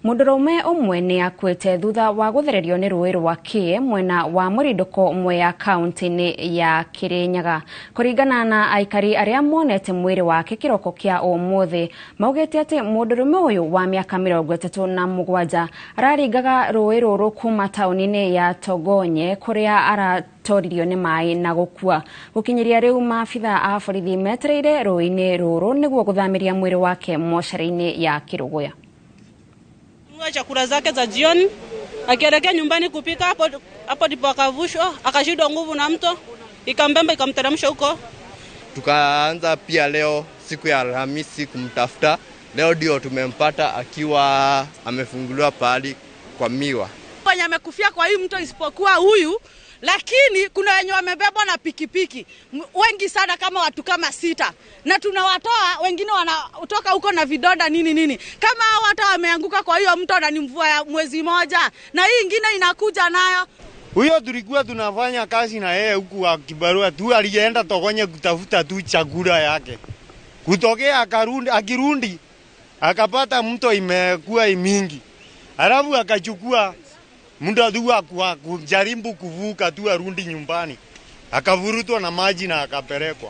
Mũndũrũme ũmwe nĩ akuĩte thutha wa gũthererio nĩ rũĩ rwa Kĩĩ mwena wa Mũrindũko ũmwe ya kaunti-inĩ ya Kĩrĩnyaga. Kũringana na aikari arĩa monete mwĩrĩ wake kĩroko kĩa ũmũthĩ, maugĩte atĩ mũndũrũme ũyũ wa mĩaka 37 araringaga rũĩ rũrũ kuma taũni-inĩ ya Togonye kũrĩa aratoririo nĩ maĩ na gũkua. Gũkinyĩria rĩu maabitha a borithi metereire rũĩ-inĩ rũrũ nĩguo gũthamiria mwĩrĩ wake mocarĩ-inĩ ya Kĩrũgũya. Chakula zake za jioni akielekea nyumbani kupika, hapo ndipo akavushwa, akashindwa nguvu na mto, ikambemba ikamteremsha huko. Tukaanza pia leo siku ya Alhamisi kumtafuta. Leo ndio tumempata akiwa amefunguliwa pahali kwa miwa. Wenye amekufia kwa hii mto isipokuwa huyu, lakini kuna wenye wamebebwa na pikipiki wengi sana, kama watu kama 6, na tunawatoa wengine wanatoka huko na vidonda nini. Kama watu wameanguka kwa hiyo mto na ni mvua ya mwezi moja, na hii ingine inakuja nayo. Huyo tulikuwa tunafanya kazi na yeye huku akibarua tu, alienda Togonye kutafuta tu chakula yake. Kutokea akirundi akapata mto imekuwa mingi. Alafu akachukua muda kujaribu kuvuka tu arundi nyumbani. Akavurutwa na maji na akapelekwa.